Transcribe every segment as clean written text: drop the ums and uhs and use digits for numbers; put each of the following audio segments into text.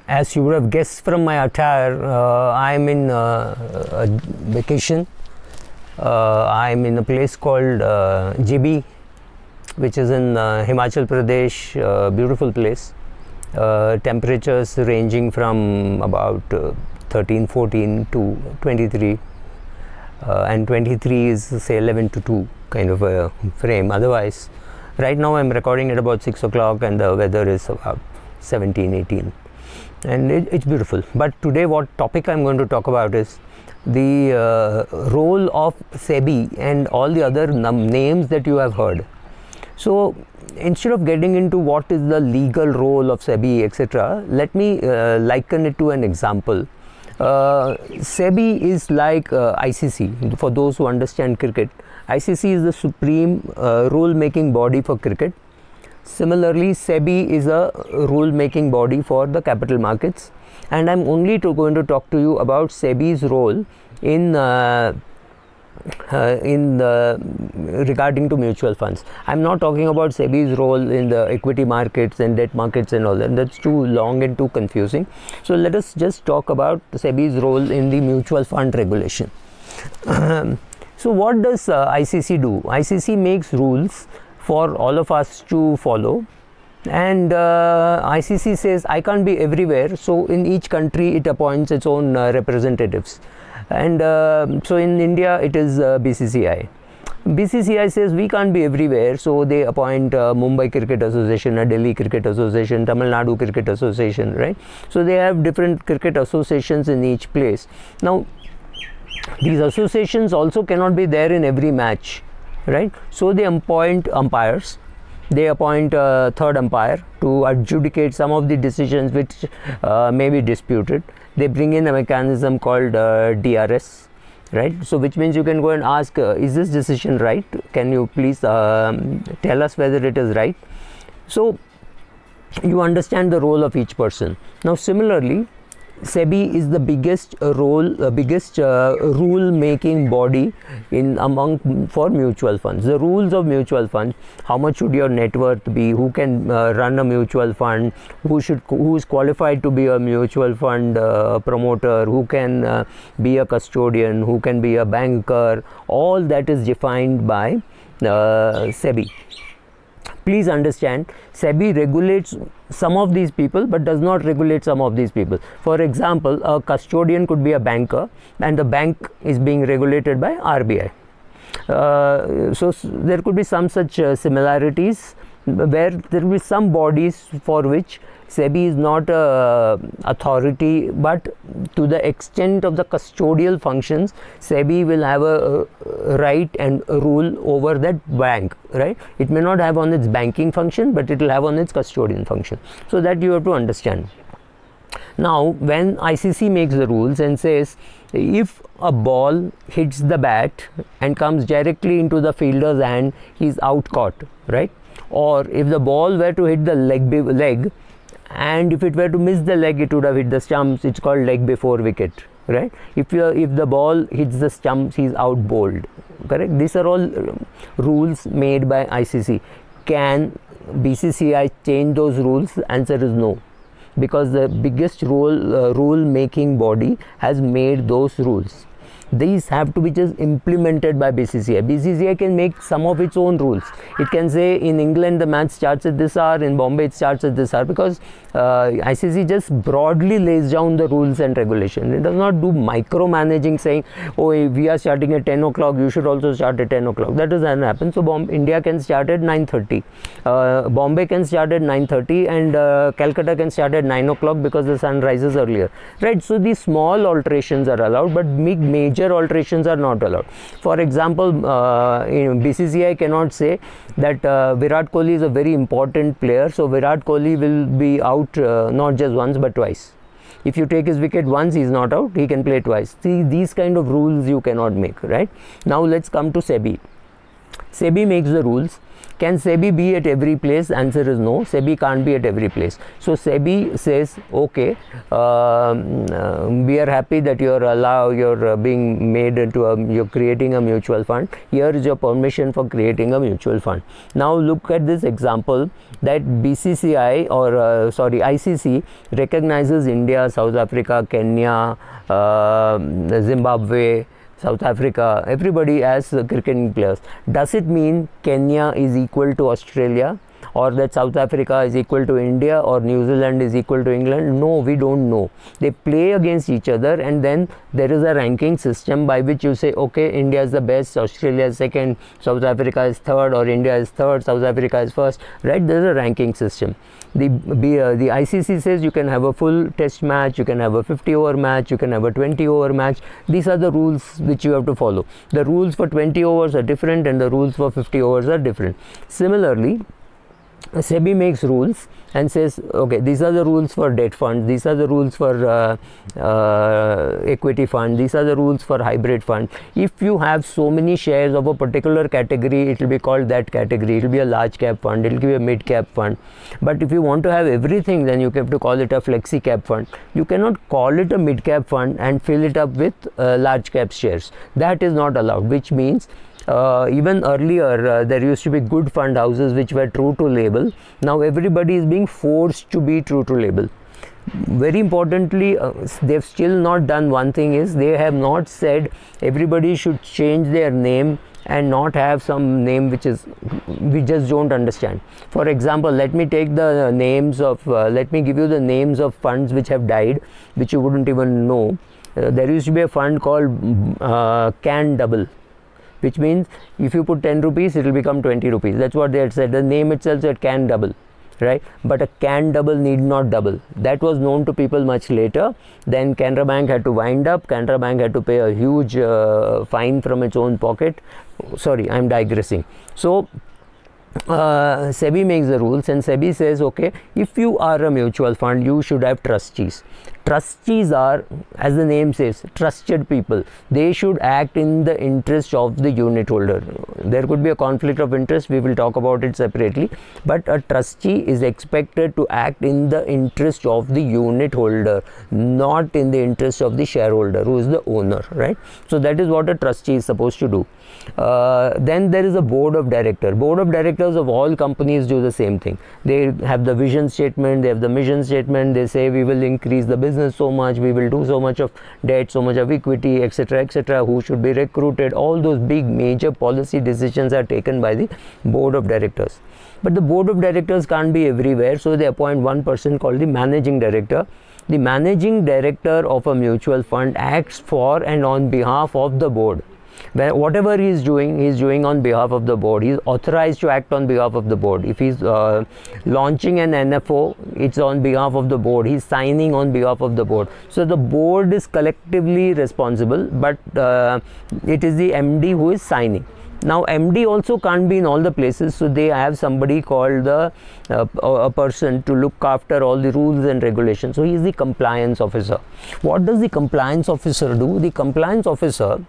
As you would have guessed from my attire, I'm in a vacation. I'm in a place called Sebi, which is in Himachal Pradesh. Beautiful place. Temperatures ranging from about 13, 14 to 23, and 23 is say 11 to 2 kind of a frame. Otherwise, right now I'm recording at about 6 o'clock and the weather is about 17, 18. And it's beautiful. But today what topic I'm going to talk about is the role of Sebi and all the other names that you have heard. So instead of getting into what is the legal role of Sebi, etc., let me liken it to an example. Sebi is like ICC. For those who understand cricket, ICC is the supreme rule making body for cricket. Similarly, Sebi is a rule making body for the capital markets, and I'm only going to talk to you about Sebi's role in regarding to mutual funds. I'm not talking about Sebi's role in the equity markets and debt markets and all that. That's too long and too confusing. So let us just talk about Sebi's role in the mutual fund regulation. So what does ICC do? ICC makes rules for all of us to follow, and ICC says I can't be everywhere, so in each country it appoints its own representatives. And so in India it is BCCI. BCCI says we can't be everywhere, so they appoint Mumbai Cricket Association, a Delhi Cricket Association, Tamil Nadu Cricket Association, right? So they have different cricket associations in each place. Now these associations also cannot be there in every match, right? So they appoint umpires. They appoint a third umpire to adjudicate some of the decisions which may be disputed. They bring in a mechanism called DRS, right? So which means you can go and ask, is this decision right? Can you please tell us whether it is right? So you understand the role of each person. Now similarly, Sebi is the biggest rule making body for mutual funds. The rules of mutual funds: how much should your net worth be, who can run a mutual fund, who is qualified to be a mutual fund promoter, who can be a custodian, who can be a banker, all that is defined by Sebi. Please understand, Sebi regulates some of these people but does not regulate some of these people. For example, a custodian could be a banker and the bank is being regulated by RBI. So there could be some such similarities where there will be some bodies for which Sebi is not authority, but to the extent of the custodial functions, Sebi will have a right and a rule over that bank, right? It may not have on its banking function, but it will have on its custodian function. So that you have to understand. Now, when ICC makes the rules and says if a ball hits the bat and comes directly into the fielder's hand, he is out caught, right? Or if the ball were to hit the leg, and if it were to miss the leg, it would have hit the stumps. It's called leg before wicket, right? If the ball hits the stumps, he's out bowled, correct? These are all rules made by ICC. Can BCCI change those rules? Answer is no, because the biggest rule making body has made those rules. These have to be just implemented by BCCI. BCCI can make some of its own rules. It can say in England the match starts at this hour, in Bombay it starts at this hour, because ICC just broadly lays down the rules and regulation. It does not do micromanaging saying, oh, we are starting at 10 o'clock, you should also start at 10 o'clock. That doesn't happen. So India can start at 9:30. Bombay can start at 9:30 and Calcutta can start at 9 o'clock because the sun rises earlier, right? So these small alterations are allowed, but major alterations are not allowed. For example, BCCI cannot say that Virat Kohli is a very important player, so Virat Kohli will be out not just once but twice. If you take his wicket once, he is not out, he can play twice. See, these kind of rules you cannot make, right? Now let's come to Sebi. Sebi makes the rules. Can Sebi be at every place? Answer is no. Sebi can't be at every place. So Sebi says, okay, we are happy that you're being made into you're creating a mutual fund. Here is your permission for creating a mutual fund. Now look at this example that BCCI or ICC recognizes India, South Africa, Kenya, Zimbabwe, South Africa, everybody as cricketing players. Does it mean Kenya is equal to Australia, or that South Africa is equal to India, or New Zealand is equal to England? No, we don't know. They play against each other, and then there is a ranking system by which you say, okay, India is the best, Australia is second, South Africa is third, or India is third, South Africa is first, right? There is a ranking system. The ICC says you can have a full test match, you can have a 50-over match, you can have a 20-over match. These are the rules which you have to follow. The rules for 20 overs are different and the rules for 50 overs are different. Similarly, Sebi makes rules and says, okay, these are the rules for debt funds, these are the rules for equity fund, these are the rules for hybrid fund. If you have so many shares of a particular category, it will be called that category. It will be a large cap fund, it will be a mid cap fund. But if you want to have everything, then you have to call it a flexi cap fund. You cannot call it a mid cap fund and fill it up with large cap shares. That is not allowed, which means even earlier there used to be good fund houses which were true to label. Now everybody is being forced to be true to label. Very importantly, they've still not done one thing, is they have not said everybody should change their name and not have some name which is we just don't understand. For example, let me take the names of let me give you the names of funds which have died, which you wouldn't even know. There used to be a fund called Can Double, which means if you put 10 rupees, it will become 20 rupees. That's what they had said. The name itself said Can Double, right? But a can double need not double. That was known to people much later. Then Canara Bank had to wind up. Canara Bank had to pay a huge fine from its own pocket. Sorry, I'm digressing. So Sebi makes the rules, and Sebi says, okay, if you are a mutual fund, you should have trustees. Trustees are, as the name says, trusted people. They should act in the interest of the unit holder. There could be a conflict of interest, we will talk about it separately, but a trustee is expected to act in the interest of the unit holder, not in the interest of the shareholder who is the owner, right? So that is what a trustee is supposed to do. Then there is a board of directors. Board of directors of all companies do the same thing. They have the vision statement, they have the mission statement, they say we will increase the business so much, we will do so much of debt, so much of equity, etc., etc., who should be recruited. All those big major policy decisions are taken by the board of directors. But the board of directors can't be everywhere, so they appoint one person called the managing director. The managing director of a mutual fund acts for and on behalf of the board. Whatever he is doing on behalf of the board. He is authorized to act on behalf of the board. If he is launching an NFO, it's on behalf of the board. He is signing on behalf of the board. So the board is collectively responsible, but it is the MD who is signing. Now MD also can't be in all the places, so they have somebody called a person to look after all the rules and regulations. So he is the compliance officer. What does the compliance officer do? The compliance officer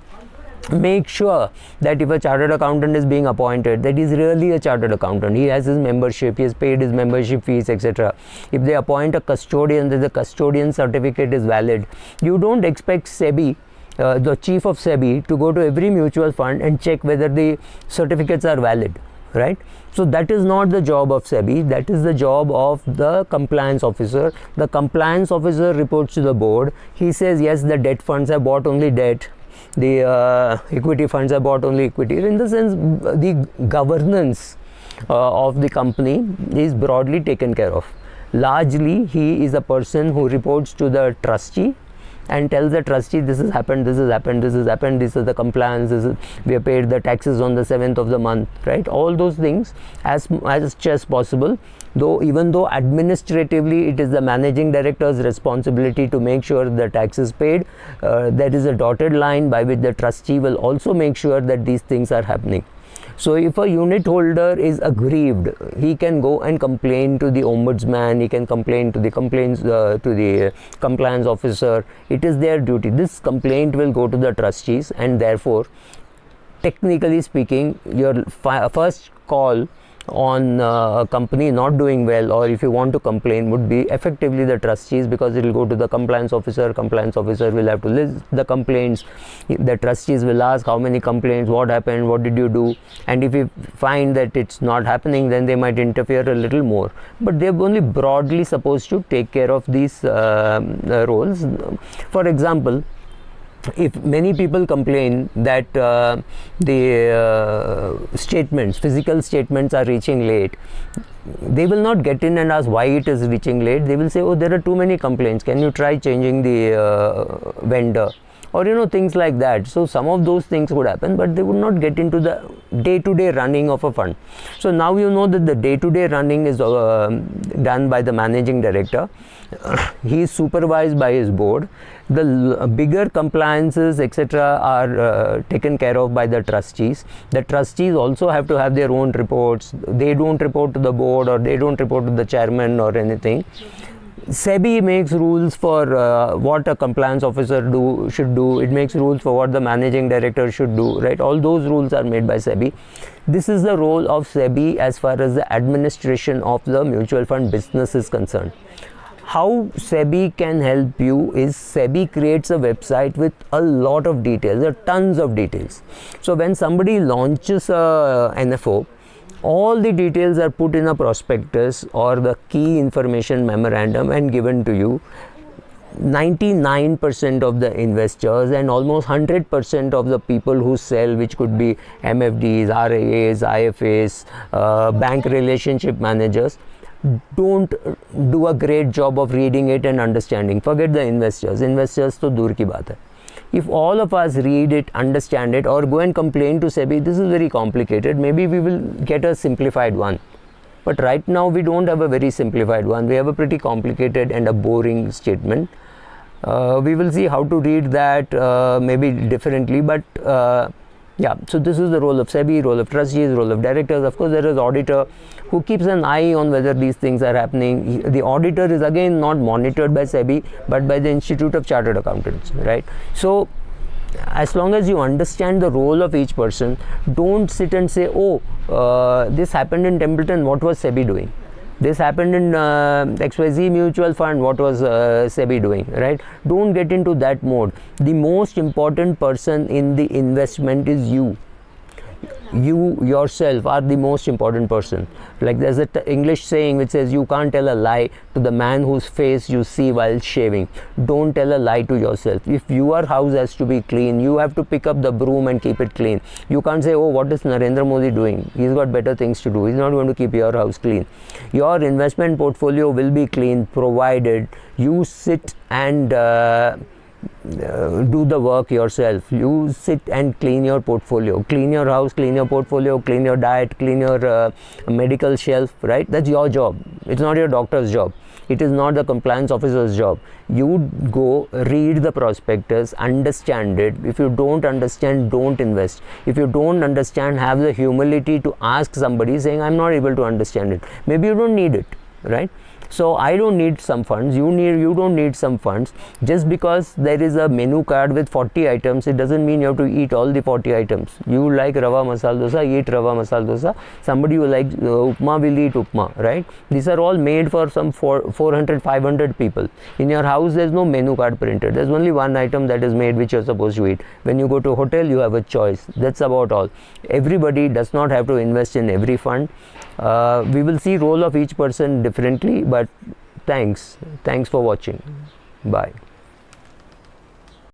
make sure that if a chartered accountant is being appointed, that is really a chartered accountant. He has his membership, he has paid his membership fees, etc. If they appoint a custodian, that the custodian certificate is valid. You don't expect Sebi, the chief of Sebi, to go to every mutual fund and check whether the certificates are valid, right? So that is not the job of Sebi, that is the job of the compliance officer. The compliance officer reports to the board. He says, yes, the debt funds have bought only debt, the equity funds have bought only equity. In the sense, the governance of the company is broadly taken care of. Largely, he is a person who reports to the trustee and tells the trustee, this has happened, this has happened, this has happened, this is the compliance, we have paid the taxes on the 7th of the month, right? All those things as much as possible. Though even though administratively it is the managing director's responsibility to make sure the tax is paid, there is a dotted line by which the trustee will also make sure that these things are happening. So if a unit holder is aggrieved, he can go and complain to the ombudsman, he can complain to the compliance officer. It is their duty. This complaint will go to the trustees, and therefore, technically speaking, your first call on a company not doing well, or if you want to complain, would be effectively the trustees, because it will go to the compliance officer. Compliance officer will have to list the complaints. The trustees will ask how many complaints, what happened, what did you do, and if you find that it's not happening, then they might interfere a little more. But they're only broadly supposed to take care of these roles. For example, if many people complain that the statements, physical statements are reaching late, they will not get in and ask why it is reaching late. They will say, oh, there are too many complaints, can you try changing the vendor, or things like that. So some of those things would happen, but they would not get into the day-to-day running of a fund. So now you know that the day-to-day running is done by the managing director. He is supervised by his board. The bigger compliances, etc., are taken care of by the trustees. The trustees also have to have their own reports. They don't report to the board, or they don't report to the chairman or anything. Sebi makes rules for what a compliance officer should do. It makes rules for what the managing director should do, right? All those rules are made by Sebi. This is the role of Sebi as far as the administration of the mutual fund business is concerned. How Sebi can help you is Sebi creates a website with a lot of details, there are tons of details. So when somebody launches a NFO, all the details are put in a prospectus or the key information memorandum and given to you. 99% of the investors and almost 100% of the people who sell, which could be MFDs, RIAs, IFAs, bank relationship managers, don't do a great job of reading it and understanding. Forget the investors. Investors to dur ki baat hai. If all of us read it, understand it, or go and complain to Sebi, this is very complicated. Maybe we will get a simplified one. But right now we don't have a very simplified one. We have a pretty complicated and a boring statement. We will see how to read that maybe differently, but yeah, so this is the role of Sebi, role of trustees, role of directors. Of course, there is auditor who keeps an eye on whether these things are happening. The auditor is again not monitored by Sebi, but by the Institute of Chartered Accountants, right? So as long as you understand the role of each person, don't sit and say, oh, this happened in Templeton, what was Sebi doing? This happened in XYZ mutual fund, what was Sebi doing, right? Don't get into that mode. The most important person in the investment is you. You yourself are the most important person. Like there's an English saying which says you can't tell a lie to the man whose face you see while shaving. Don't tell a lie to yourself. If your house has to be clean, you have to pick up the broom and keep it clean. You can't say, oh, what is Narendra Modi doing? He's got better things to do. He's not going to keep your house clean. Your investment portfolio will be clean provided you sit and do the work yourself. You sit and clean your portfolio, clean your house, clean your portfolio, clean your diet, clean your medical shelf, right? That's your job. It's not your doctor's job. It is not the compliance officer's job. You go read the prospectus, understand it. If you don't understand, don't invest. If you don't understand, have the humility to ask somebody saying, I'm not able to understand it. Maybe you don't need it, right? So I don't need some funds, you don't need some funds. Just because there is a menu card with 40 items, it doesn't mean you have to eat all the 40 items. You like rava masala dosa, eat rava masala dosa. Somebody who likes upma will eat upma, right? These are all made for some 400, 500 people. In your house, there's no menu card printed. There's only one item that is made which you're supposed to eat. When you go to a hotel, you have a choice. That's about all. Everybody does not have to invest in every fund. We will see role of each person differently, but thanks for watching. Bye.